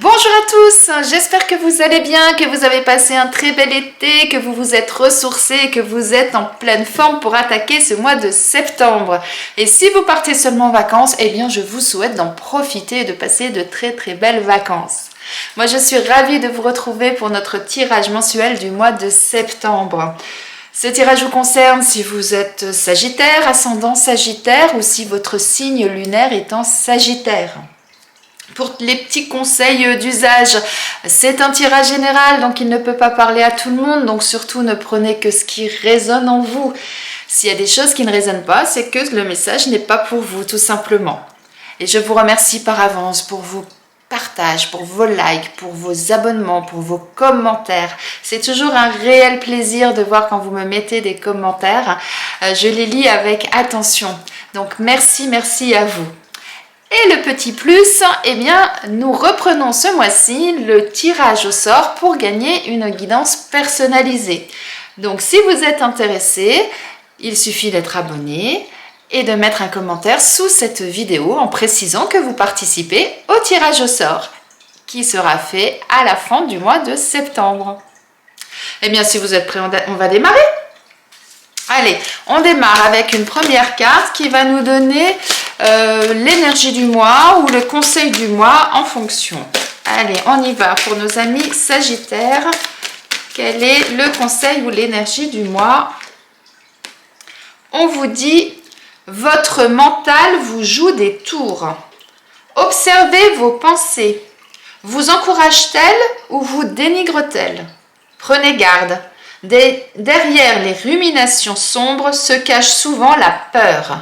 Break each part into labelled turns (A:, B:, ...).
A: Bonjour à tous, j'espère que vous allez bien, que vous avez passé un très bel été, que vous vous êtes ressourcés, que vous êtes en pleine forme pour attaquer ce mois de septembre. Et si vous partez seulement en vacances, eh bien je vous souhaite d'en profiter et de passer de très belles vacances. Moi je suis ravie de vous retrouver pour notre tirage mensuel du mois de septembre. Ce tirage vous concerne si vous êtes Sagittaire, ascendant Sagittaire ou si votre signe lunaire est en Sagittaire. Pour les petits conseils d'usage, c'est un tirage général, donc il ne peut pas parler à tout le monde, donc surtout ne prenez que ce qui résonne en vous. S'il y a des choses qui ne résonnent pas, c'est que le message n'est pas pour vous, tout simplement. Et je vous remercie par avance pour vos partages, pour vos likes, pour vos abonnements, pour vos commentaires. C'est toujours un réel plaisir de voir quand vous me mettez des commentaires. Je les lis avec attention. Donc merci à vous. Et le petit plus, eh bien, nous reprenons ce mois-ci le tirage au sort pour gagner une guidance personnalisée. Donc, si vous êtes intéressé, il suffit d'être abonné et de mettre un commentaire sous cette vidéo en précisant que vous participez au tirage au sort qui sera fait à la fin du mois de septembre. Eh bien, si vous êtes prêts, on va démarrer. Allez, on démarre avec une première carte qui va nous donner l'énergie du mois ou le conseil du mois en fonction. Allez, on y va pour nos amis Sagittaires. Quel est le conseil ou l'énergie du mois? On vous dit, votre mental vous joue des tours. Observez vos pensées. Vous encourage-t-elle ou vous dénigre-t-elle? Prenez garde. Derrière les ruminations sombres se cache souvent la peur.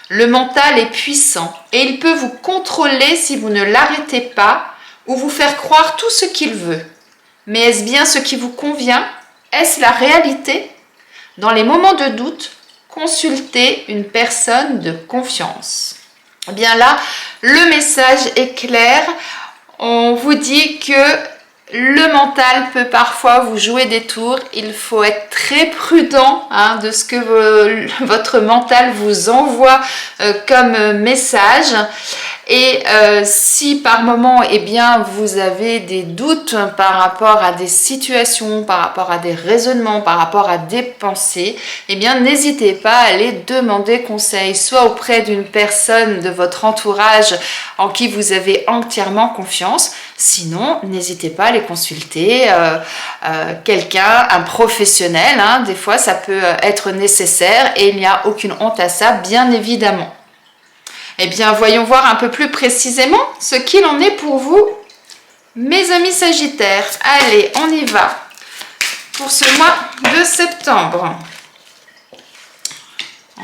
A: Le mental est puissant et il peut vous contrôler si vous ne l'arrêtez pas ou vous faire croire tout ce qu'il veut. Mais est-ce bien ce qui vous convient? Est-ce la réalité? Dans les moments de doute, consultez une personne de confiance. Eh bien là, le message est clair. On vous dit que le mental peut parfois vous jouer des tours. Il faut être très prudent de ce que votre mental vous envoie comme message. Et si par moment, eh bien, vous avez des doutes par rapport à des situations, par rapport à des raisonnements, par rapport à des pensées, eh bien, n'hésitez pas à aller demander conseil, soit auprès d'une personne de votre entourage en qui vous avez entièrement confiance. Sinon, n'hésitez pas à aller consulter quelqu'un, un professionnel. Des fois, ça peut être nécessaire et il n'y a aucune honte à ça, bien évidemment. Eh bien, voyons voir un peu plus précisément ce qu'il en est pour vous, mes amis Sagittaires. Allez, on y va pour ce mois de septembre.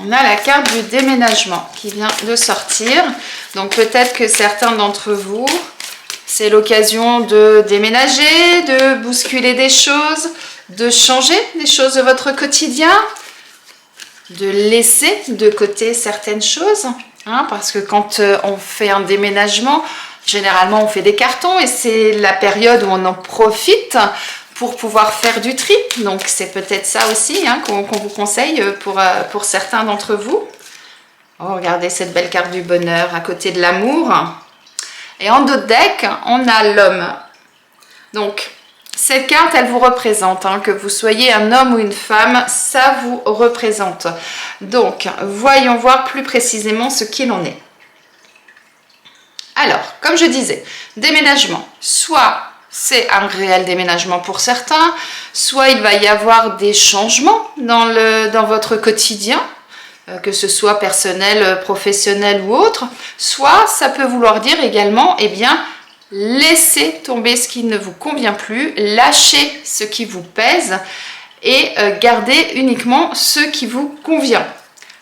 A: On a la carte du déménagement qui vient de sortir. Donc, peut-être que certains d'entre vous, c'est l'occasion de déménager, de bousculer des choses, de changer des choses de votre quotidien, de laisser de côté certaines choses. Parce que quand on fait un déménagement, généralement on fait des cartons et c'est la période où on en profite pour pouvoir faire du tri. Donc c'est peut-être ça aussi qu'on vous conseille pour certains d'entre vous. Oh, regardez cette belle carte du bonheur à côté de l'amour. Et en dos de deck, on a l'homme. Donc cette carte, elle vous représente, que vous soyez un homme ou une femme, ça vous représente. Donc, voyons voir plus précisément ce qu'il en est. Alors, comme je disais, déménagement, soit c'est un réel déménagement pour certains, soit il va y avoir des changements dans votre quotidien, que ce soit personnel, professionnel ou autre, soit ça peut vouloir dire également, eh bien, laissez tomber ce qui ne vous convient plus, lâchez ce qui vous pèse et gardez uniquement ce qui vous convient.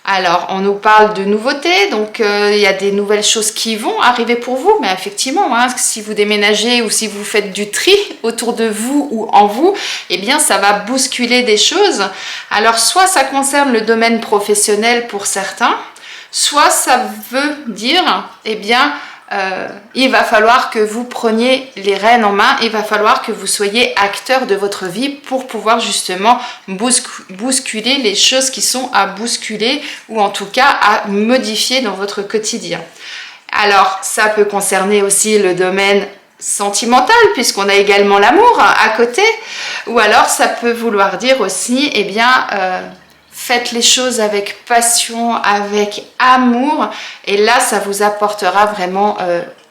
A: Alors, on nous parle de nouveautés, donc il y a des nouvelles choses qui vont arriver pour vous, mais effectivement, si vous déménagez ou si vous faites du tri autour de vous ou en vous, eh bien, ça va bousculer des choses. Alors, soit ça concerne le domaine professionnel pour certains, soit ça veut dire, eh bien, il va falloir que vous preniez les rênes en main, il va falloir que vous soyez acteur de votre vie pour pouvoir justement bousculer les choses qui sont à bousculer ou en tout cas à modifier dans votre quotidien. Alors ça peut concerner aussi le domaine sentimental, puisqu'on a également l'amour à côté, ou alors ça peut vouloir dire aussi, eh bien, faites les choses avec passion, avec amour, et là, ça vous apportera vraiment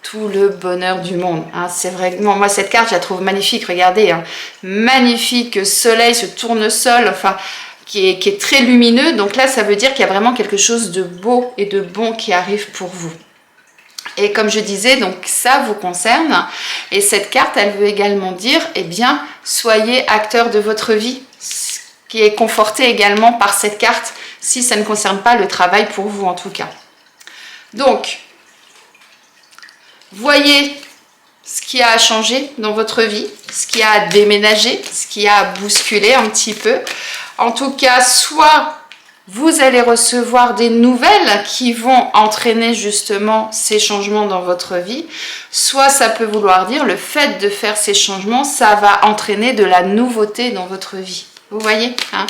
A: tout le bonheur du monde. Hein. C'est vraiment, moi, cette carte, je la trouve magnifique, regardez, hein. Magnifique, soleil, ce tournesol, enfin, qui est très lumineux, donc là, ça veut dire qu'il y a vraiment quelque chose de beau et de bon qui arrive pour vous. Et comme je disais, donc ça vous concerne. Et cette carte, elle veut également dire, eh bien, soyez acteur de votre vie, ce qui est conforté également par cette carte, si ça ne concerne pas le travail pour vous en tout cas. Donc, voyez ce qui a changé dans votre vie, ce qui a déménagé, ce qui a bousculé un petit peu. En tout cas, soit vous allez recevoir des nouvelles qui vont entraîner justement ces changements dans votre vie, soit ça peut vouloir dire le fait de faire ces changements, ça va entraîner de la nouveauté dans votre vie. Vous voyez, hein?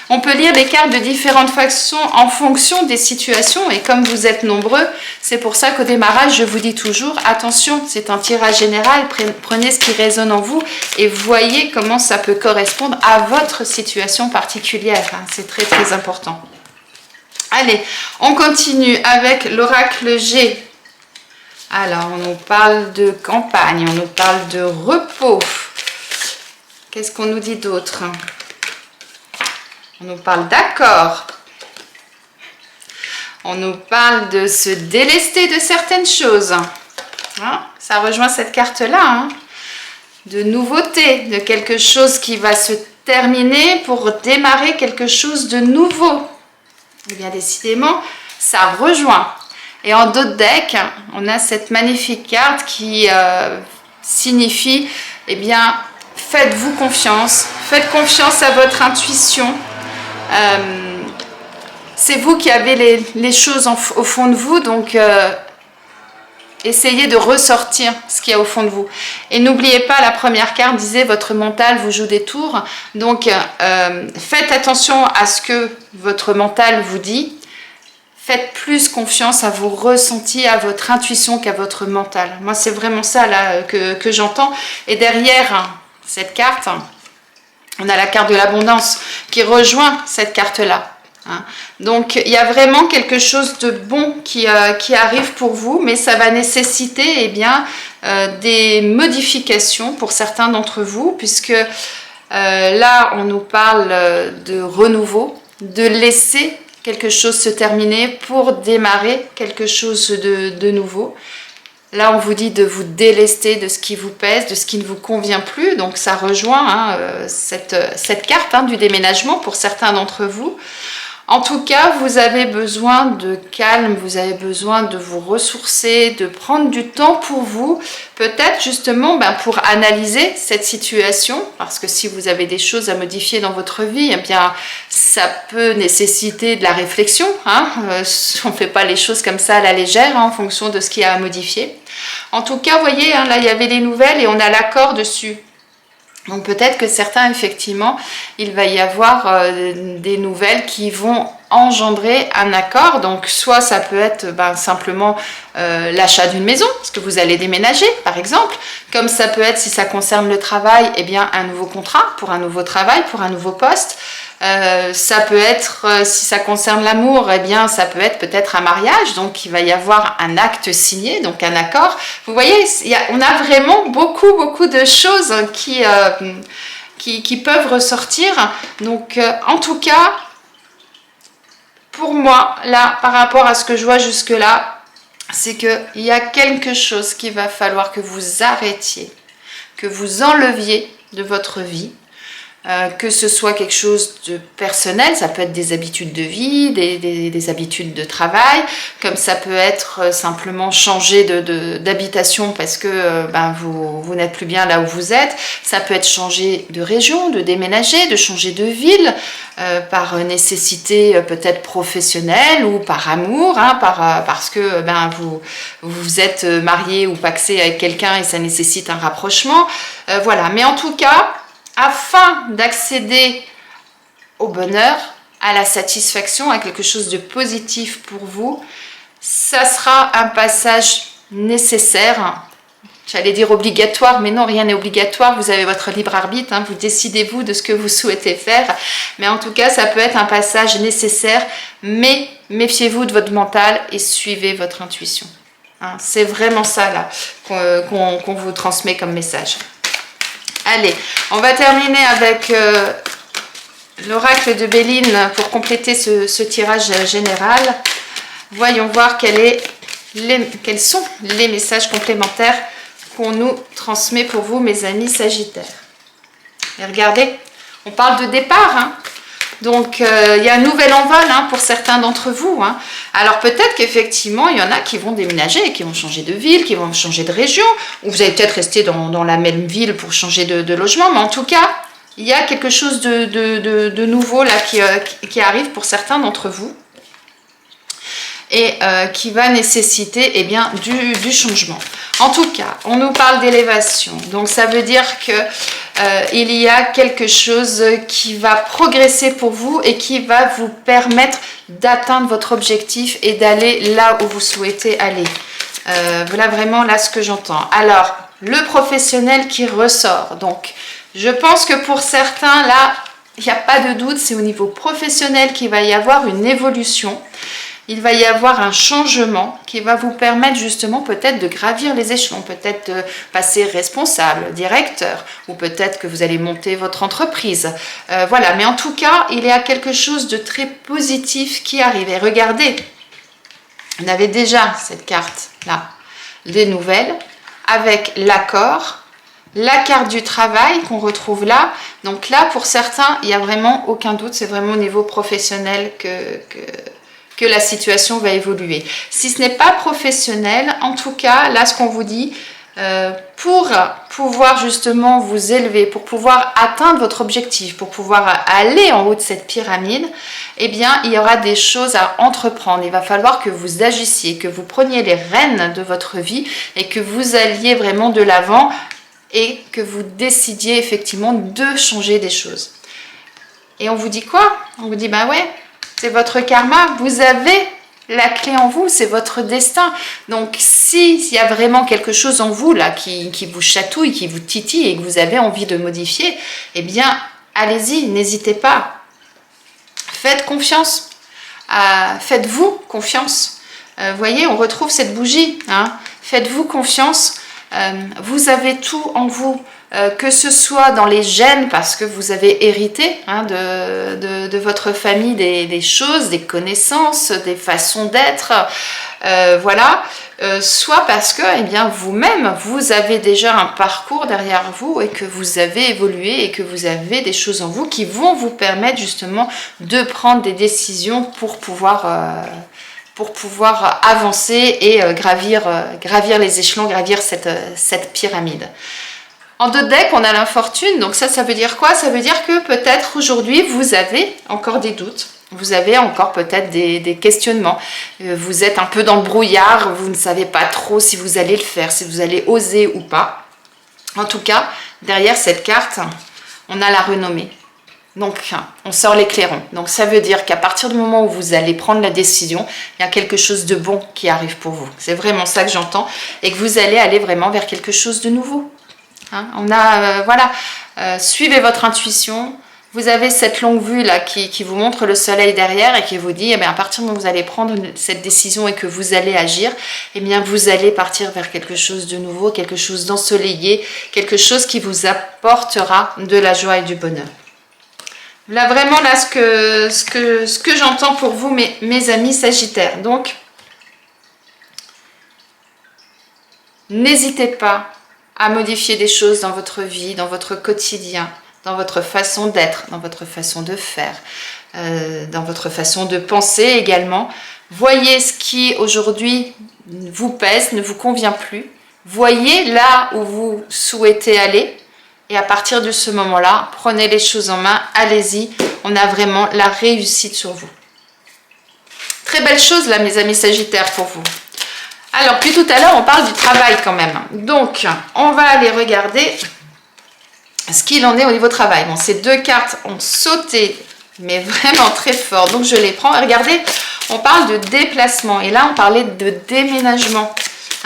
A: On peut lire les cartes de différentes façons en fonction des situations et comme vous êtes nombreux, c'est pour ça qu'au démarrage, je vous dis toujours, attention, c'est un tirage général, prenez ce qui résonne en vous et voyez comment ça peut correspondre à votre situation particulière. Hein? C'est très très important. Allez, on continue avec l'oracle G. Alors, on nous parle de campagne, on nous parle de repos. Qu'est-ce qu'on nous dit d'autre ? On nous parle d'accord. On nous parle de se délester de certaines choses. Hein, ça rejoint cette carte-là. Hein, de nouveauté, de quelque chose qui va se terminer pour démarrer quelque chose de nouveau. Et bien décidément, ça rejoint. Et en d'autres decks, on a cette magnifique carte qui signifie, eh bien, faites-vous confiance. Faites confiance à votre intuition. C'est vous qui avez les choses au fond de vous, donc essayez de ressortir ce qu'il y a au fond de vous. Et n'oubliez pas, la première carte disait votre mental vous joue des tours, donc faites attention à ce que votre mental vous dit. Faites plus confiance à vos ressentis, à votre intuition qu'à votre mental. Moi, c'est vraiment ça là que j'entends. Et derrière cette carte, on a la carte de l'abondance qui rejoint cette carte-là. Hein. Donc, il y a vraiment quelque chose de bon qui arrive pour vous, mais ça va nécessiter eh bien, des modifications pour certains d'entre vous, puisque là, on nous parle de renouveau, de laisser quelque chose se terminer pour démarrer quelque chose de nouveau. Là, on vous dit de vous délester de ce qui vous pèse, de ce qui ne vous convient plus. Donc, ça rejoint cette carte du déménagement pour certains d'entre vous. En tout cas, vous avez besoin de calme, vous avez besoin de vous ressourcer, de prendre du temps pour vous, peut-être justement pour analyser cette situation, parce que si vous avez des choses à modifier dans votre vie, eh bien, ça peut nécessiter de la réflexion. Hein. On ne fait pas les choses comme ça à la légère, en fonction de ce qu'il y a à modifier. En tout cas, vous voyez, là, il y avait des nouvelles et on a l'accord dessus. Donc peut-être que certains, effectivement, il va y avoir des nouvelles qui vont engendrer un accord. Donc soit ça peut être simplement l'achat d'une maison, parce que vous allez déménager par exemple. Comme ça peut être, si ça concerne le travail, eh bien un nouveau contrat pour un nouveau travail, pour un nouveau poste. Ça peut être, si ça concerne l'amour, eh bien ça peut être peut-être un mariage, donc il va y avoir un acte signé, donc un accord. Vous voyez, on a vraiment beaucoup de choses qui peuvent ressortir. Donc en tout cas, pour moi, là, par rapport à ce que je vois jusque-là, c'est qu'il y a quelque chose qu'il va falloir que vous arrêtiez, que vous enleviez de votre vie. Que ce soit quelque chose de personnel, ça peut être des habitudes de vie, des habitudes de travail, comme ça peut être simplement changer d'habitation parce que vous n'êtes plus bien là où vous êtes, ça peut être changer de région, de déménager, de changer de ville, par nécessité peut-être professionnelle ou par amour, hein, parce que vous êtes marié ou pacsé avec quelqu'un et ça nécessite un rapprochement, voilà, mais en tout cas, afin d'accéder au bonheur, à la satisfaction, à quelque chose de positif pour vous, ça sera un passage nécessaire j'allais dire obligatoire, mais non, rien n'est obligatoire. Vous avez votre libre arbitre, hein, vous décidez-vous de ce que vous souhaitez faire. Mais en tout cas, ça peut être un passage nécessaire, mais méfiez-vous de votre mental et suivez votre intuition. Hein, c'est vraiment ça là qu'on vous transmet comme message. Allez, on va terminer avec l'oracle de Béline pour compléter ce tirage général. Voyons voir quels sont les messages complémentaires qu'on nous transmet pour vous, mes amis Sagittaires. Et regardez, on parle de départ, hein. Donc il y a un nouvel envol, hein, pour certains d'entre vous, hein. Alors peut-être qu'effectivement il y en a qui vont déménager, qui vont changer de ville, qui vont changer de région, ou vous allez peut-être rester dans la même ville pour changer de logement, mais en tout cas il y a quelque chose de nouveau là qui arrive pour certains d'entre vous et qui va nécessiter, eh bien, du changement. En tout cas, on nous parle d'élévation, donc ça veut dire que il y a quelque chose qui va progresser pour vous et qui va vous permettre d'atteindre votre objectif et d'aller là où vous souhaitez aller. Voilà vraiment là ce que j'entends. Alors, le professionnel qui ressort, donc je pense que pour certains, là, il n'y a pas de doute, c'est au niveau professionnel qu'il va y avoir une évolution. Il va y avoir un changement qui va vous permettre justement peut-être de gravir les échelons, peut-être de passer responsable, directeur, ou peut-être que vous allez monter votre entreprise. Voilà, mais en tout cas, il y a quelque chose de très positif qui arrive. Et regardez, on avait déjà cette carte-là, des nouvelles, avec l'accord, la carte du travail qu'on retrouve là. Donc là, pour certains, il n'y a vraiment aucun doute, c'est vraiment au niveau professionnel que la situation va évoluer. Si ce n'est pas professionnel, en tout cas, là, ce qu'on vous dit, pour pouvoir justement vous élever, pour pouvoir atteindre votre objectif, pour pouvoir aller en haut de cette pyramide, eh bien, il y aura des choses à entreprendre. Il va falloir que vous agissiez, que vous preniez les rênes de votre vie et que vous alliez vraiment de l'avant et que vous décidiez effectivement de changer des choses. Et on vous dit quoi? On vous dit, bah ouais, c'est votre karma, vous avez la clé en vous, c'est votre destin. Donc, s'il y a vraiment quelque chose en vous là qui vous chatouille, qui vous titille et que vous avez envie de modifier, eh bien, allez-y, n'hésitez pas. Faites confiance. Faites-vous confiance. Voyez, on retrouve cette bougie. Hein. Faites-vous confiance. Vous avez tout en vous. Que ce soit dans les gènes parce que vous avez hérité, hein, de votre famille des choses, des connaissances, des façons d'être, voilà, soit parce que eh bien, vous-même, vous avez déjà un parcours derrière vous et que vous avez évolué et que vous avez des choses en vous qui vont vous permettre justement de prendre des décisions pour pouvoir avancer et gravir les échelons, gravir cette pyramide. En deux decks, on a l'infortune, donc ça veut dire quoi? Ça veut dire que peut-être aujourd'hui, vous avez encore des doutes, vous avez encore peut-être des questionnements, vous êtes un peu dans le brouillard, vous ne savez pas trop si vous allez le faire, si vous allez oser ou pas. En tout cas, derrière cette carte, on a la renommée. Donc, on sort l'éclairon. Donc, ça veut dire qu'à partir du moment où vous allez prendre la décision, il y a quelque chose de bon qui arrive pour vous. C'est vraiment ça que j'entends, et que vous allez aller vraiment vers quelque chose de nouveau. Hein, on a, voilà, suivez votre intuition. Vous avez cette longue vue là qui vous montre le soleil derrière et qui vous dit, eh bien, à partir du moment où vous allez prendre cette décision et que vous allez agir, eh bien, vous allez partir vers quelque chose de nouveau, quelque chose d'ensoleillé, quelque chose qui vous apportera de la joie et du bonheur. Là, vraiment, là, ce que j'entends pour vous, mes amis Sagittaires. Donc, n'hésitez pas à modifier des choses dans votre vie, dans votre quotidien, dans votre façon d'être, dans votre façon de faire, dans votre façon de penser également. Voyez ce qui aujourd'hui vous pèse, ne vous convient plus. Voyez là où vous souhaitez aller. Et à partir de ce moment-là, prenez les choses en main, allez-y. On a vraiment la réussite sur vous. Très belle chose là, mes amis Sagittaires, pour vous. Alors, puis tout à l'heure, on parle du travail quand même. Donc, on va aller regarder ce qu'il en est au niveau travail. Bon, ces deux cartes ont sauté, mais vraiment très fort. Donc, je les prends. Et regardez, on parle de déplacement. Et là, on parlait de déménagement.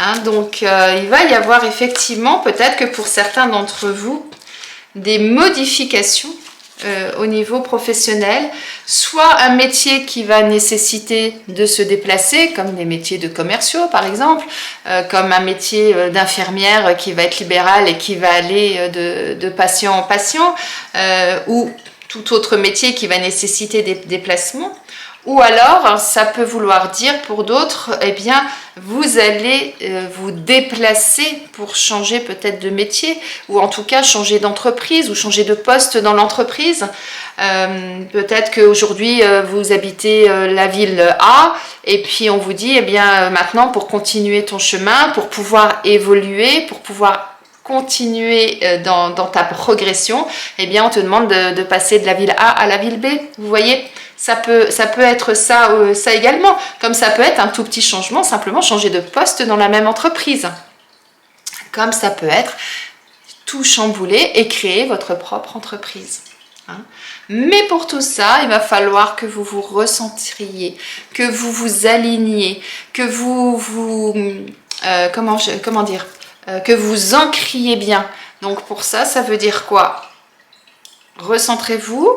A: Hein, donc, il va y avoir effectivement, peut-être que pour certains d'entre vous, des modifications au niveau professionnel, soit un métier qui va nécessiter de se déplacer, comme les métiers de commerciaux par exemple, comme un métier d'infirmière qui va être libéral et qui va aller de patient en patient, ou tout autre métier qui va nécessiter des déplacements. Ou alors, ça peut vouloir dire pour d'autres, eh bien, vous allez vous déplacer pour changer peut-être de métier, ou en tout cas changer d'entreprise, ou changer de poste dans l'entreprise. Peut-être qu'aujourd'hui, vous habitez la ville A, et puis on vous dit, eh bien, maintenant, pour continuer ton chemin, pour pouvoir évoluer, pour pouvoir continuer dans ta progression, eh bien, on te demande de passer de la ville A à la ville B. Vous voyez ? Ça peut être ça également, comme ça peut être un tout petit changement, simplement changer de poste dans la même entreprise. Comme ça peut être tout chambouler et créer votre propre entreprise. Hein. Mais pour tout ça, il va falloir que vous vous recentriez, que vous vous aligniez, que que vous ancriez bien. Donc pour ça, ça veut dire quoi? Recentrez-vous,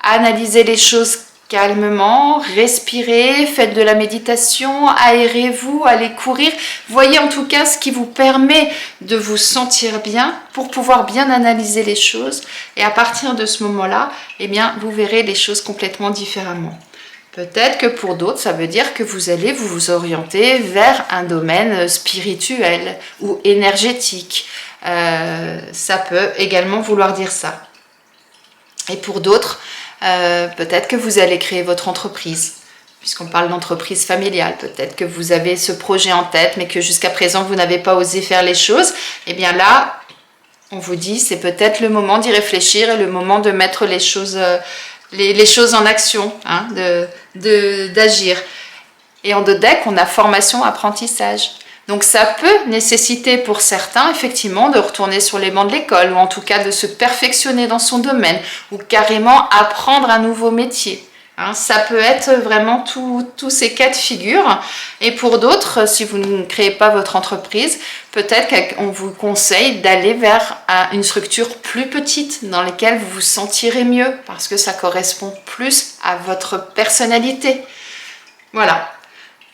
A: analysez les choses calmement, respirez, faites de la méditation, aérez-vous, allez courir. Voyez en tout cas ce qui vous permet de vous sentir bien pour pouvoir bien analyser les choses. Et à partir de ce moment-là, eh bien, vous verrez les choses complètement différemment. Peut-être que pour d'autres, ça veut dire que vous allez vous orienter vers un domaine spirituel ou énergétique. Ça peut également vouloir dire ça. Et pour d'autres, peut-être que vous allez créer votre entreprise, puisqu'on parle d'entreprise familiale. Peut-être que vous avez ce projet en tête, mais que jusqu'à présent, vous n'avez pas osé faire les choses. Et bien là, on vous dit, c'est peut-être le moment d'y réfléchir et le moment de mettre les choses en action, hein, d'agir. Et en deck, on a formation, apprentissage. Donc ça peut nécessiter pour certains effectivement de retourner sur les bancs de l'école ou en tout cas de se perfectionner dans son domaine ou carrément apprendre un nouveau métier. Hein, ça peut être vraiment tous ces cas de figure. Et pour d'autres, si vous ne créez pas votre entreprise, peut-être qu'on vous conseille d'aller vers une structure plus petite dans laquelle vous vous sentirez mieux parce que ça correspond plus à votre personnalité. Voilà.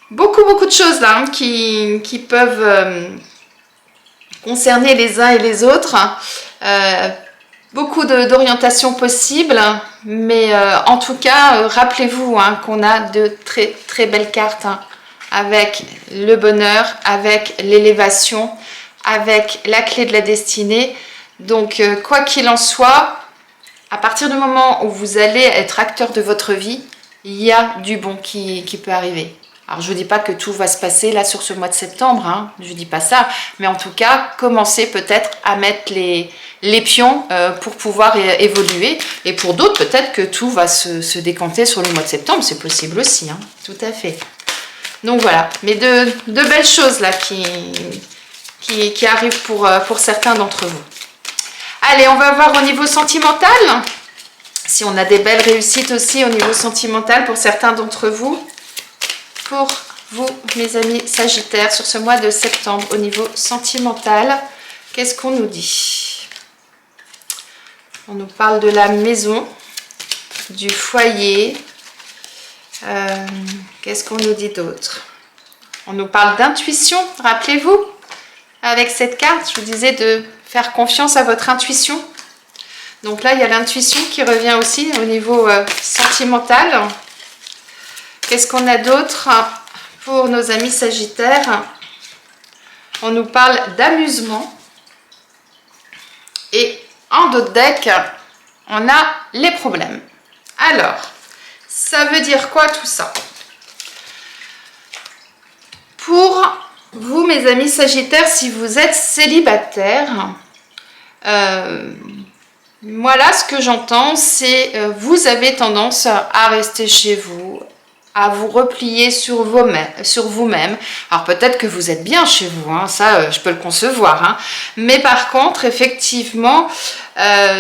A: Beaucoup de choses là qui peuvent concerner les uns et les autres. Beaucoup d'orientations possibles, mais en tout cas, rappelez-vous qu'on a de très très belles cartes avec le bonheur, avec l'élévation, avec la clé de la destinée. Donc, quoi qu'il en soit, à partir du moment où vous allez être acteur de votre vie, il y a du bon qui peut arriver. Alors, je ne vous dis pas que tout va se passer là sur ce mois de septembre, hein, je ne dis pas ça, mais en tout cas, commencez peut-être à mettre les pions pour pouvoir évoluer. Et pour d'autres, peut-être que tout va se décanter sur le mois de septembre, c'est possible aussi, hein, tout à fait. Donc voilà, mais de belles choses là qui arrivent pour certains d'entre vous. Allez, on va voir au niveau sentimental, si on a des belles réussites aussi au niveau sentimental pour certains d'entre vous. Pour vous, mes amis Sagittaires, sur ce mois de septembre, au niveau sentimental, qu'est-ce qu'on nous dit? On nous parle de la maison, du foyer. Qu'est-ce qu'on nous dit d'autre? On nous parle d'intuition, rappelez-vous, avec cette carte, je vous disais de faire confiance à votre intuition. Donc là, il y a l'intuition qui revient aussi au niveau sentimental. Qu'est-ce qu'on a d'autre pour nos amis Sagittaires? On nous parle d'amusement. Et en d'autres decks, on a les problèmes. Alors, ça veut dire quoi tout ça? Pour vous, mes amis Sagittaires, si vous êtes célibataire, voilà ce que j'entends, c'est vous avez tendance à rester chez vous, à vous replier sur vous-même. Alors peut-être que vous êtes bien chez vous, hein, ça je peux le concevoir. Hein. Mais par contre, effectivement,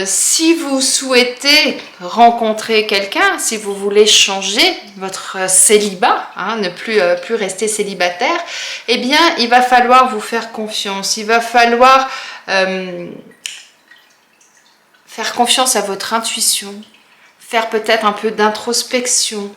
A: si vous souhaitez rencontrer quelqu'un, si vous voulez changer votre célibat, hein, ne plus rester célibataire, eh bien il va falloir vous faire confiance. Il va falloir faire confiance à votre intuition, faire peut-être un peu d'introspection,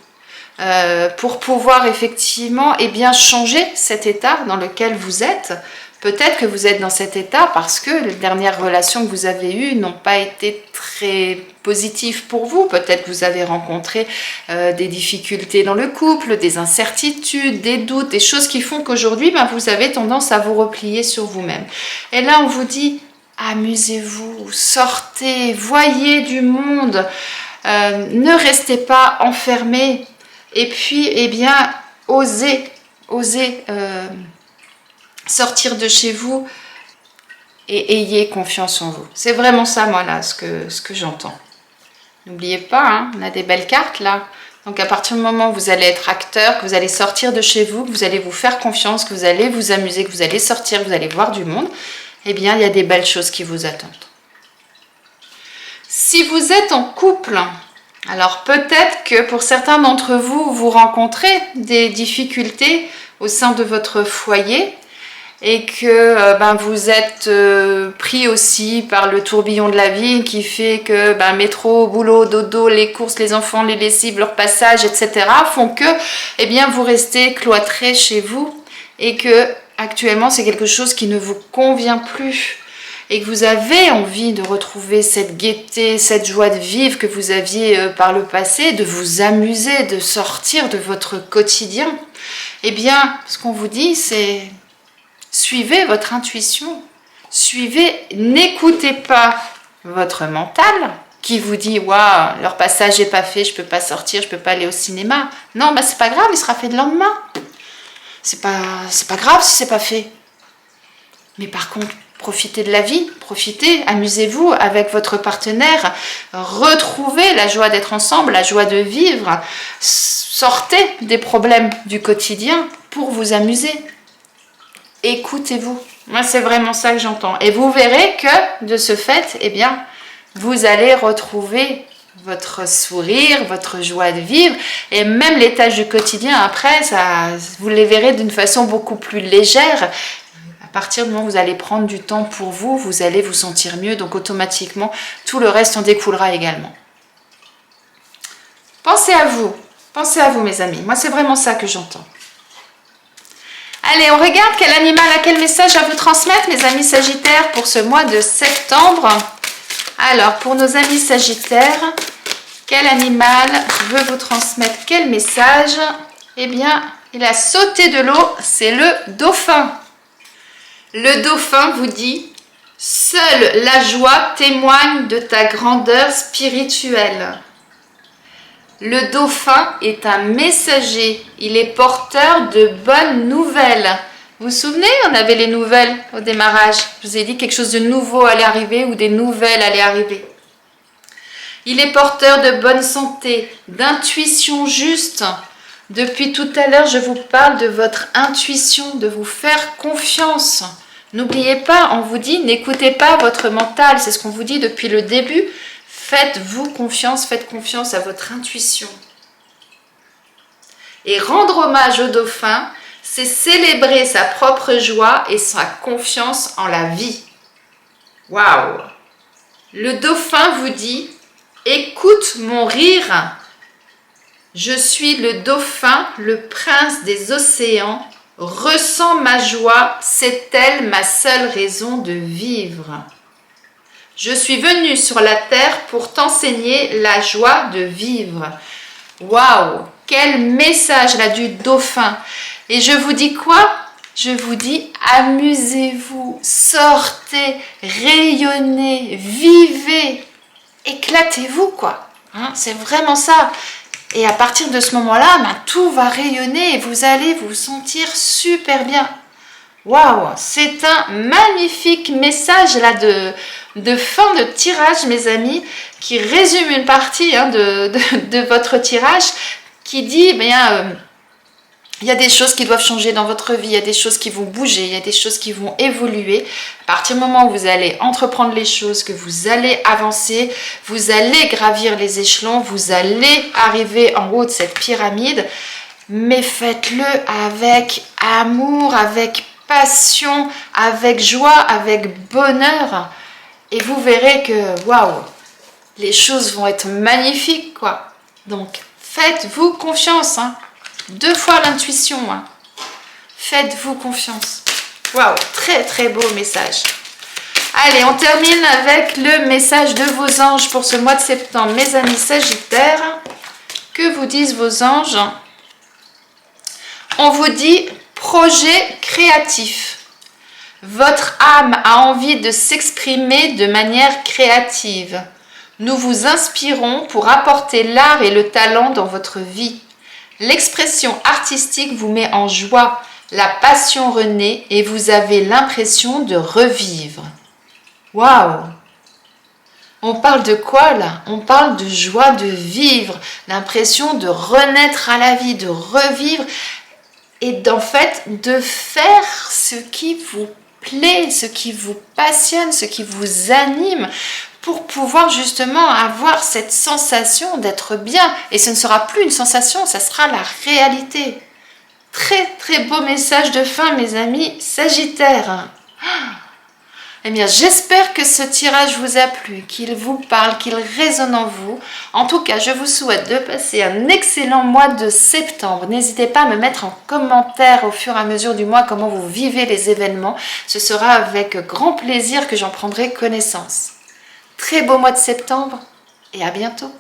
A: pour pouvoir effectivement changer cet état dans lequel vous êtes. Peut-être que vous êtes dans cet état parce que les dernières relations que vous avez eues n'ont pas été très positives pour vous. Peut-être que vous avez rencontré des difficultés dans le couple, des incertitudes, des doutes, des choses qui font qu'aujourd'hui, vous avez tendance à vous replier sur vous-même. Et là, on vous dit, amusez-vous, sortez, voyez du monde, ne restez pas enfermés. Et puis, osez sortir de chez vous et ayez confiance en vous. C'est vraiment ça, moi, là, ce que j'entends. N'oubliez pas, hein, on a des belles cartes, là. Donc, à partir du moment où vous allez être acteur, que vous allez sortir de chez vous, que vous allez vous faire confiance, que vous allez vous amuser, que vous allez sortir, que vous allez voir du monde, il y a des belles choses qui vous attendent. Si vous êtes en couple, alors peut-être que pour certains d'entre vous, vous rencontrez des difficultés au sein de votre foyer et que vous êtes pris aussi par le tourbillon de la vie qui fait que métro, boulot, dodo, les courses, les enfants, les lessives, leur passage, etc. font que vous restez cloîtrés chez vous et que actuellement c'est quelque chose qui ne vous convient plus. Et que vous avez envie de retrouver cette gaieté, cette joie de vivre que vous aviez par le passé, de vous amuser, de sortir de votre quotidien, ce qu'on vous dit, c'est suivez votre intuition, n'écoutez pas votre mental qui vous dit « Waouh, leur passage n'est pas fait, je ne peux pas sortir, je ne peux pas aller au cinéma. » Non, c'est pas grave, il sera fait le lendemain. C'est pas grave si c'est pas fait. Mais par contre, profitez de la vie, amusez-vous avec votre partenaire, retrouvez la joie d'être ensemble, la joie de vivre, sortez des problèmes du quotidien pour vous amuser. Écoutez-vous. Moi, c'est vraiment ça que j'entends. Et vous verrez que de ce fait, vous allez retrouver votre sourire, votre joie de vivre et même les tâches du quotidien après, vous les verrez d'une façon beaucoup plus légère. À partir du moment où vous allez prendre du temps pour vous, vous allez vous sentir mieux. Donc automatiquement, tout le reste en découlera également. Pensez à vous mes amis. Moi, c'est vraiment ça que j'entends. Allez, on regarde quel animal a quel message à vous transmettre, mes amis Sagittaires, pour ce mois de septembre. Alors, pour nos amis Sagittaires, quel animal veut vous transmettre quel message? Il a sauté de l'eau, c'est le dauphin. Le dauphin vous dit « Seule la joie témoigne de ta grandeur spirituelle. » Le dauphin est un messager, il est porteur de bonnes nouvelles. Vous vous souvenez, on avait les nouvelles au démarrage. Je vous ai dit quelque chose de nouveau allait arriver ou des nouvelles allaient arriver. Il est porteur de bonne santé, d'intuition juste. Depuis tout à l'heure, je vous parle de votre intuition, de vous faire confiance. N'oubliez pas, on vous dit, n'écoutez pas votre mental. C'est ce qu'on vous dit depuis le début. Faites-vous confiance, faites confiance à votre intuition. Et rendre hommage au dauphin, c'est célébrer sa propre joie et sa confiance en la vie. Waouh! Le dauphin vous dit, écoute mon rire. Je suis le dauphin, le prince des océans. Ressens ma joie, c'est elle ma seule raison de vivre. Je suis venu sur la terre pour t'enseigner la joie de vivre. Waouh! Quel message là du dauphin! Et je vous dis quoi? Je vous dis amusez-vous, sortez, rayonnez, vivez, éclatez-vous quoi. Hein, c'est vraiment ça. Et à partir de ce moment-là, tout va rayonner et vous allez vous sentir super bien. Waouh, c'est un magnifique message là de fin de tirage, mes amis, qui résume une partie de votre tirage, qui dit, bien, il y a des choses qui doivent changer dans votre vie, il y a des choses qui vont bouger, il y a des choses qui vont évoluer. À partir du moment où vous allez entreprendre les choses, que vous allez avancer, vous allez gravir les échelons, vous allez arriver en haut de cette pyramide, mais faites-le avec amour, avec passion, avec joie, avec bonheur. Et vous verrez que, waouh, les choses vont être magnifiques, quoi. Donc, faites-vous confiance, hein. 2 fois l'intuition, hein. Faites-vous confiance. Waouh, très très beau message. Allez, on termine avec le message de vos anges pour ce mois de septembre. Mes amis Sagittaires, que vous disent vos anges? On vous dit projet créatif. Votre âme a envie de s'exprimer de manière créative. Nous vous inspirons pour apporter l'art et le talent dans votre vie. L'expression artistique vous met en joie, la passion renaît et vous avez l'impression de revivre. Waouh! On parle de quoi là? On parle de joie de vivre, l'impression de renaître à la vie, de revivre et d'en fait de faire ce qui vous plaît, ce qui vous passionne, ce qui vous anime, pour pouvoir justement avoir cette sensation d'être bien. Et ce ne sera plus une sensation, ça sera la réalité. Très très beau message de fin, mes amis Sagittaires. Eh bien, j'espère que ce tirage vous a plu, qu'il vous parle, qu'il résonne en vous. En tout cas, je vous souhaite de passer un excellent mois de septembre. N'hésitez pas à me mettre en commentaire au fur et à mesure du mois comment vous vivez les événements. Ce sera avec grand plaisir que j'en prendrai connaissance. Très beau mois de septembre et à bientôt.